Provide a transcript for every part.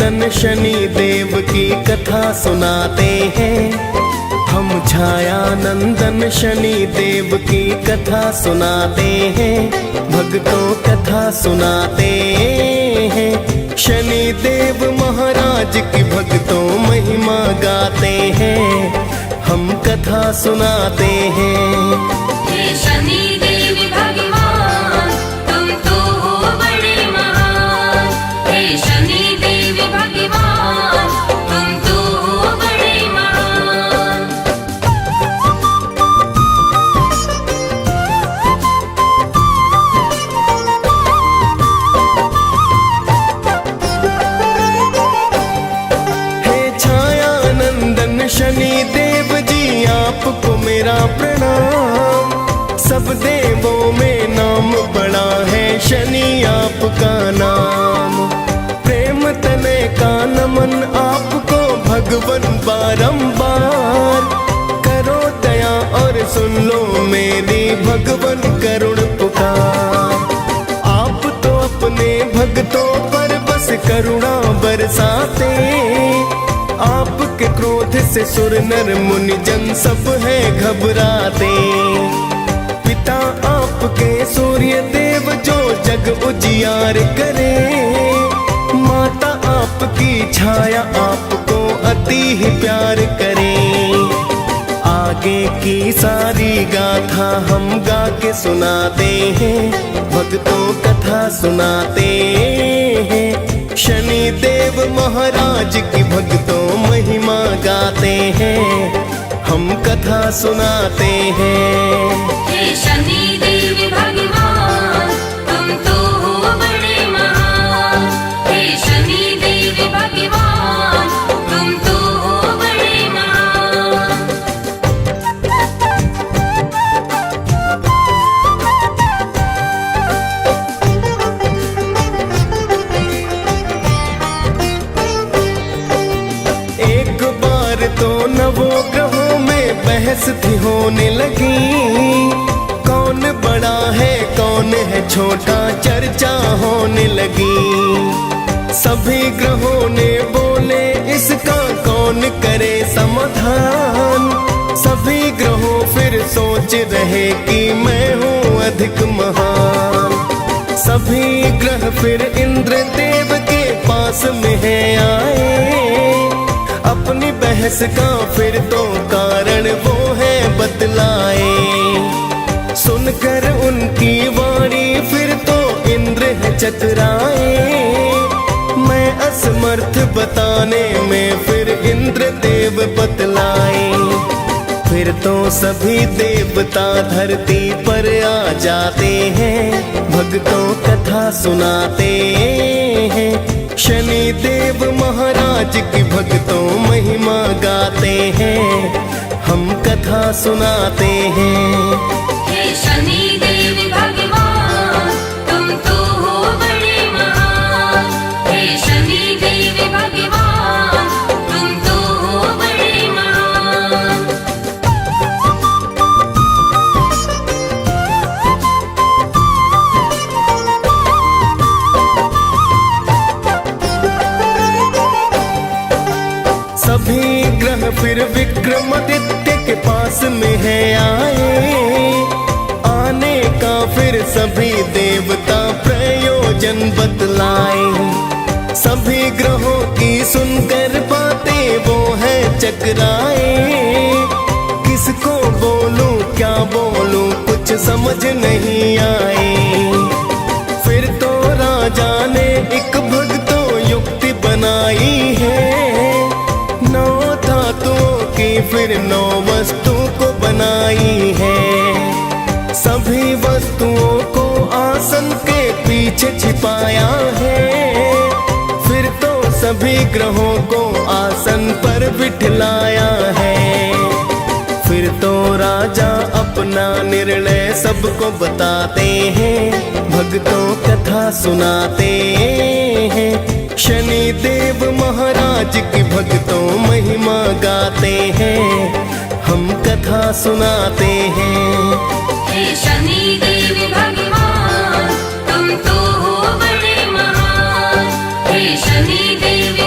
नंदन शनि देव की कथा सुनाते हैं। हम छाया नंदन शनि देव की कथा सुनाते हैं, भक्तों कथा सुनाते हैं। शनि देव महाराज की भक्तों महिमा गाते हैं, हम कथा सुनाते हैं। हे शनि देव भगवान तुम तो हो बड़े महान। हे शनि देव भगवान तुम तो हो बड़े महान। हे छाया नंदन शनि देव जी आपको मेरा प्रणाम। सब देवों में नाम बड़ा है शनि आपका नाम। प्रेम तने का नमन आपको भगवन बारंबार। करो दया और सुन लो मेरी भगवन करुण पुकार। आप तो अपने भक्तों पर बस करुणा बरसाते। आपके क्रोध से सुर नर मुनि जन सब है घबराते। पिता आपके सूर्य देव जो जग उजियार करे। माता आपकी छाया आपको अति ही प्यार करे। आगे की सारी गाथा हम गा के सुनाते हैं, भक्तों कथा सुनाते हैं। शनि देव महाराज की भक्तों महिमा गाते हैं, हम कथा सुनाते हैं। हे शनि देव भगवान तुम तो हो बड़े महान। हे शनि देव भगवान तुम तो हो बड़े महान। एक बार तो नवोग्रहों में बहस थी होने लगी। कौन बड़ा है कौन है छोटा चर्चा होने लगी। सभी ग्रहों ने बोले इसका कौन करे समाधान। सभी ग्रहों फिर सोच रहे कि मैं हूँ अधिक महान। सभी ग्रह फिर इंद्र देव के पास में है आए। अपनी बहस का फिर तो कारण वो है बतलाए। सुनकर उनकी वाणी फिर तो इंद्र है चतुराए। मैं असमर्थ बताने में फिर इंद्र देव बतलाए। फिर तो सभी देवता धरती पर आ जाते हैं, भक्तों कथा सुनाते हैं। शनि देव महाराज की भक्तों महिमा गाते हैं, हम कथा सुनाते हैं। हे शनि देव भगवान तुम तो हो बड़े महान। हे शनि देव भगवान तुम तो हो बड़े महान। सभी ग्रह फिर विक्रमादित्य के पास में है आए। आने का फिर सभी देवता प्रयोजन बतलाए। सभी ग्रहों की सुनकर बातें वो है चकराए। किसको बोलूं क्या बोलूं कुछ समझ नहीं आए। फिर तो राजा ने एक भक्तों युक्ति बनाई है। 9 धातुओं की फिर 9 वस्तु को बनाई है। सभी वस्तुओं को आसन के पीछे छिपाया है। फिर तो सभी ग्रहों को आसन पर बिठलाया है। फिर तो राजा अपना निर्णय सबको बताते हैं, भक्तों कथा सुनाते हैं। शनि देव महाराज की भक्तों महिमा गाते हैं, हम कथा सुनाते हैं। हे शनि देव भगवान तुम तो हो बड़े महान। हे शनि देव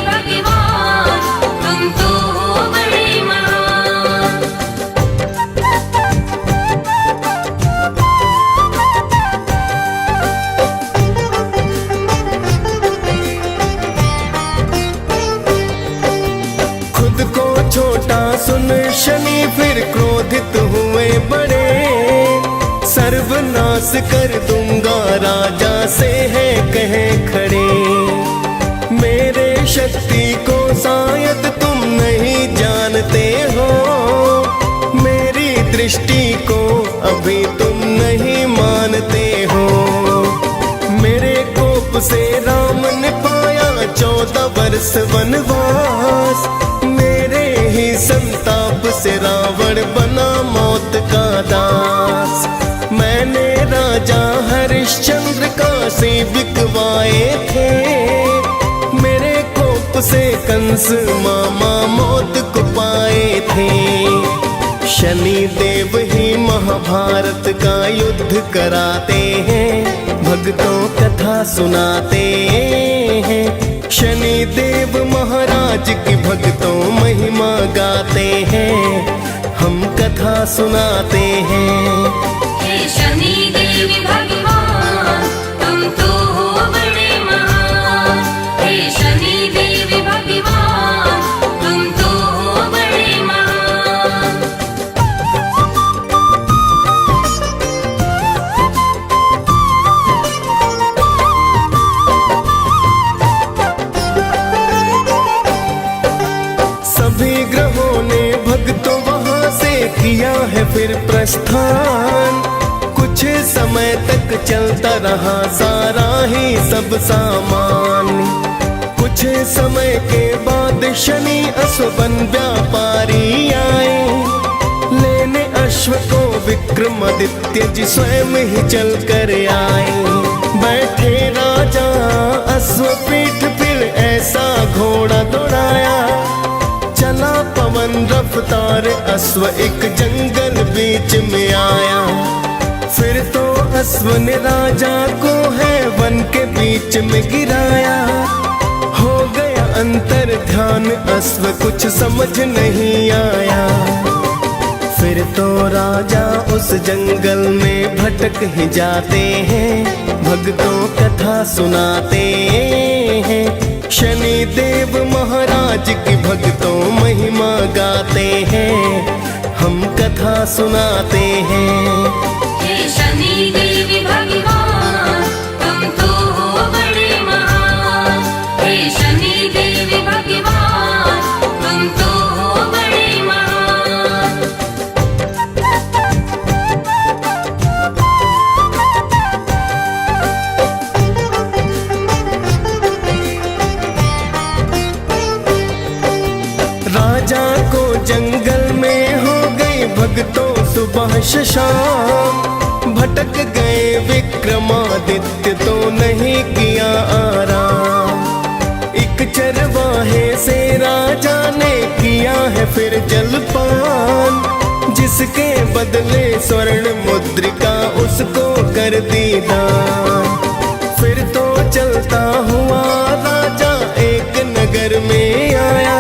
नाश कर दूंगा राजा से है कहे खड़े। मेरे शक्ति को शायद तुम नहीं जानते हो, मेरी दृष्टि को अभी तुम नहीं मानते हो। मेरे कोप से राम ने पाया 14 वर्ष वनवास, मेरे ही संताप से रावण बना मौत का दास। मैंने राजा हरिश्चंद्र काशी बिकवाए थे, मेरे कोप से कंस मामा मौत को पाए थे। शनि देव ही महाभारत का युद्ध कराते हैं, भक्तों कथा सुनाते हैं। शनि देव महाराज की भक्तों महिमा गाते हैं, हम कथा सुनाते हैं। हे शनि देव भगवान तुम तो हो बड़े महान। हे शनि देव भगवान तुम तो हो बड़े महान। सभी ग्रहों ने भक्तों वहां से किया है फिर प्रस्थान। कुछ समय तक चलता रहा सारा ही सब सामान। कुछ समय के बाद शनि अश्वन व्यापारी आए, लेने अश्व को विक्रमादित्य जी स्वयं ही चल कर आए। बैठे राजा अश्व पीठ फिर ऐसा घोड़ा दौड़ाया, चला पवन रफ्तार अश्व एक जंगल बीच में आया। फिर तो अश्व ने राजा को है वन के बीच में गिराया। हो गया अंतर ध्यान अश्व कुछ समझ नहीं आया। फिर तो राजा उस जंगल में भटक ही जाते हैं, भक्तों कथा सुनाते हैं। शनि देव महाराज की भक्तों महिमा गाते हैं, हम कथा सुनाते हैं। हे शनि देव भगवान तुम तो हो बड़े महान। हे शनि देव भगवान तुम तो हो बड़े महान। राजा को जंगल में हो गई भक्तों सुबह शाम। भटक गए विक्रमादित्य तो नहीं किया आराम। एक चरवाहे से राजा ने किया है फिर जलपान, जिसके बदले स्वर्ण मुद्रिका उसको कर दी दान। फिर तो चलता हुआ राजा एक नगर में आया,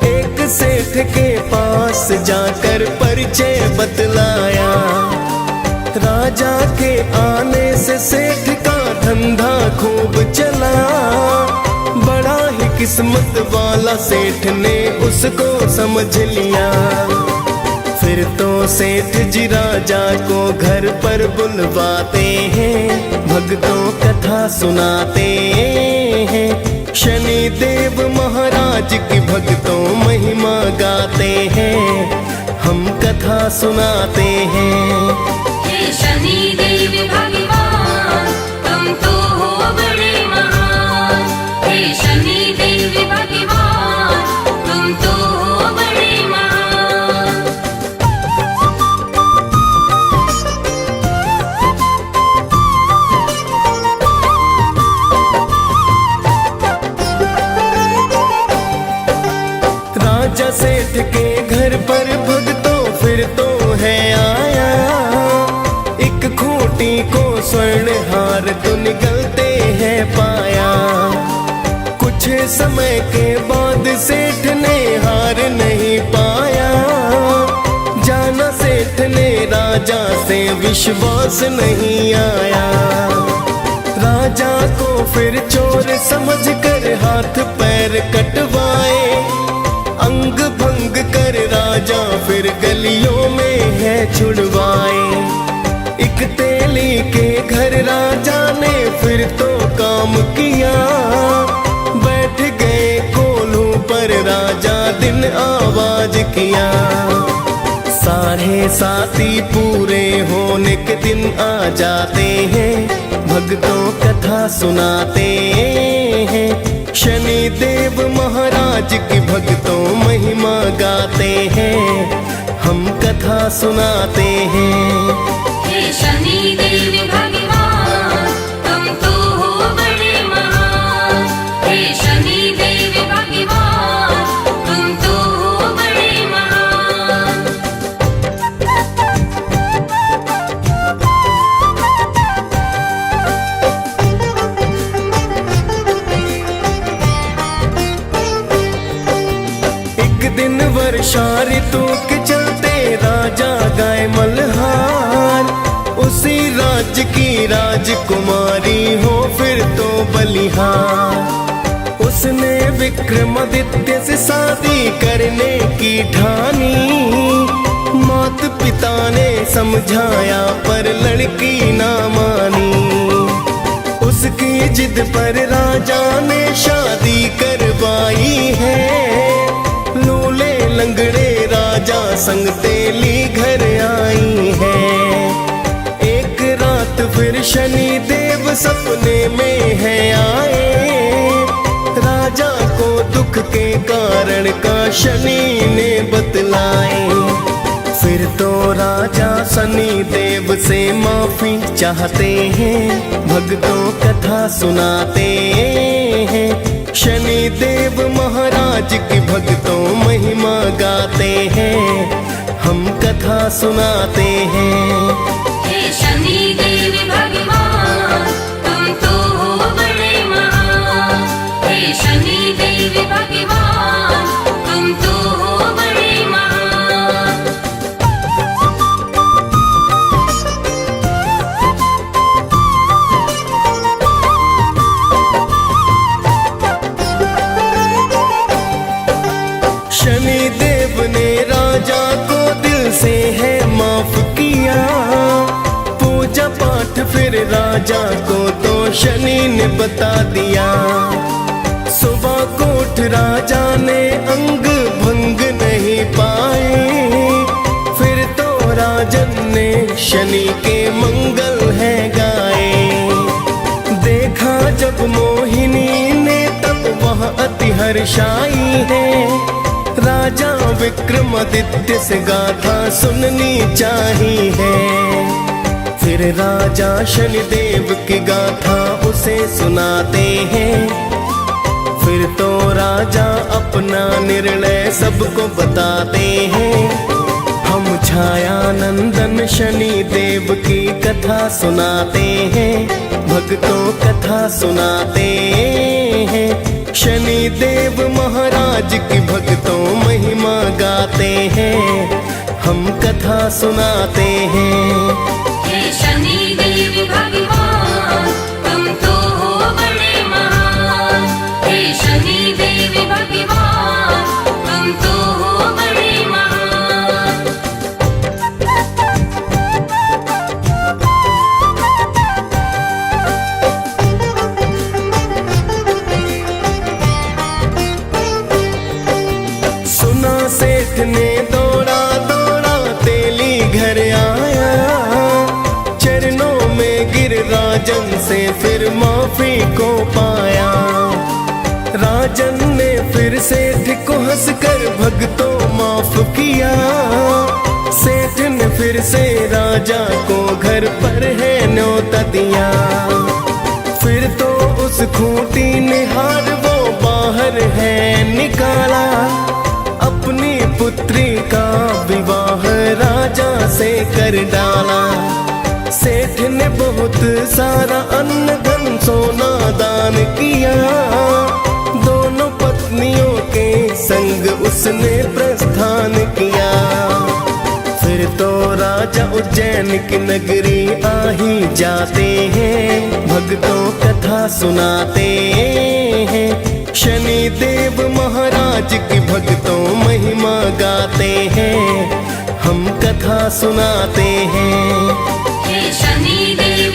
एक सेठ के पास जाकर परिचय बतलाया। राजा के आने से सेठ का धंधा खूब चला, बड़ा ही किस्मत वाला सेठ ने उसको समझ लिया। फिर तो सेठ जी राजा को घर पर बुलवाते हैं, भक्तों कथा सुनाते हैं। शनि देव महाराज की भक्तों महिमा गाते हैं, हम कथा सुनाते हैं। हे शनि देव भगवान तुम तो हो बड़े महान। हे शनि देव भगवान तुम तो हो बड़े महान। राजा सेठ के घर पर भक्तों फिर तो है आया। एक खूंटी को स्वर्ण हार तो निकलते हैं पाया। कुछ समय के बाद सेठ ने हार नहीं पाया। जाना सेठ ने राजा से विश्वास नहीं आया। राजा को फिर चोर समझकर हाथ पैर कटवाए। अंग भंग कर राजा फिर गलियों में है छुड़वाए। एक तेल के घर राजा ने फिर तो काम किया, बैठ गए कोल्हू पर राजा दिन आवाज किया। 7:30 पूरे होने के दिन आ जाते हैं, भक्तों कथा सुनाते हैं। शनि देव महाराज की भक्तों महिमा गाते हैं, हम कथा सुनाते हैं। हे शनि देव भगवान तुम तो हो बड़े महान। हे शनि देव भगवान तुम तो हो बड़े महान। एक दिन वर्षा ऋतु के चलते राजा गाय मल्हार, उसी राज्य की राजकुमारी हो फिर तो बलिहार। उसने विक्रमादित्य से शादी करने की ठानी, माता पिता ने समझाया पर लड़की ना मानी। उसकी जिद पर राजा ने शादी करवाई है, लूले लंगड़े राजा संग तेली घर आई है। एक रात फिर शनि देव सपने में है आए, राजा को दुख के कारण का शनि ने बतलाए। फिर तो राजा शनि देव से माफी चाहते हैं, भक्तों कथा सुनाते हैं। शनि देव महाराज की भक्तों महिमा गाते हैं, हम कथा सुनाते हैं। हे शनि देव भगवान तुम तो हो बड़े महान। हे शनि देव भगवान तुम तो हो बड़े महान। शनि देव ने राजा को दिल से है माफ किया, पूजा पाठ फिर राजा को तो शनि ने बता दिया। सुबह को उठ राजा ने अंग भंग नहीं पाए, फिर तो राजन ने शनि के मंगल है गाए। देखा जब मोहिनी ने तब वह अति हर्षाई है, राजा विक्रमादित्य से गाथा सुननी चाहिए। फिर राजा शनि देव की गाथा उसे सुनाते हैं, फिर तो राजा अपना निर्णय सबको बताते हैं। हम छाया नंदन शनि देव की कथा सुनाते हैं, भक्तों कथा सुनाते हैं। शनि देव महाराज की भक्तों महिमा गाते हैं, हम कथा सुनाते हैं। हे शनि देव भगवान तुम तो हो बड़े महान। हे शनि देव भगवान तुम तो हो बड़े महान। सुना सेठ ने दौड़ा दौड़ा तेली घर आया, चरणों में गिर राजन से फिर माफी को पाया। राजन ने फिर सेठ को हंसकर भक्तों माफ किया, सेठ ने फिर से राजा को घर पर है न्योता दिया। फिर तो उस खूंटी ने हार वो बाहर है निकाला, अपनी पुत्री का विवाह राजा से कर डाला। सेठ ने बहुत सारा अन्न धन सोना दान किया, दोनों पत्नियों के संग उसने प्रस्थान किया। फिर तो राजा उज्जैन की नगरी आ ही जाते हैं, भक्तों कथा सुनाते हैं। शनि देव महाराज की भक्तों महिमा गाते हैं, हम कथा सुनाते हैं। हे शनि देव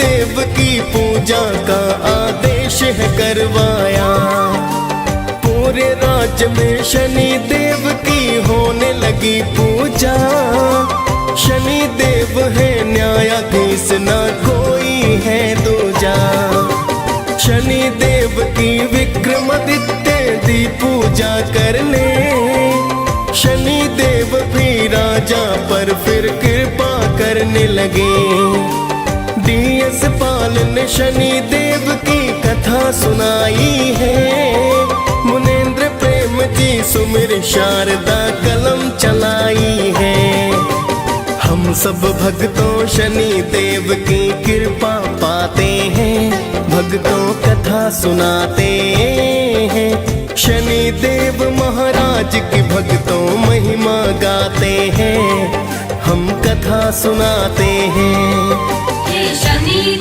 देव की पूजा का आदेश है करवाया। पूरे राज्य में शनि देव की होने लगी पूजा। शनि देव है न्यायाधीश, ना कोई है दूजा। शनि देव की विक्रमादित्य दी पूजा करने, शनि देव भी राजा पर फिर कृपा करने लगे। DS पाल ने शनि देव की कथा सुनाई है। मुनेन्द्र प्रेम जी सुमिर शारदा कलम चलाई है। हम सब भक्तों शनि देव की कृपा पाते हैं, भक्तों कथा सुनाते हैं। शनि देव महाराज की भक्तों महिमा गाते हैं, हम कथा सुनाते हैं। हे शनि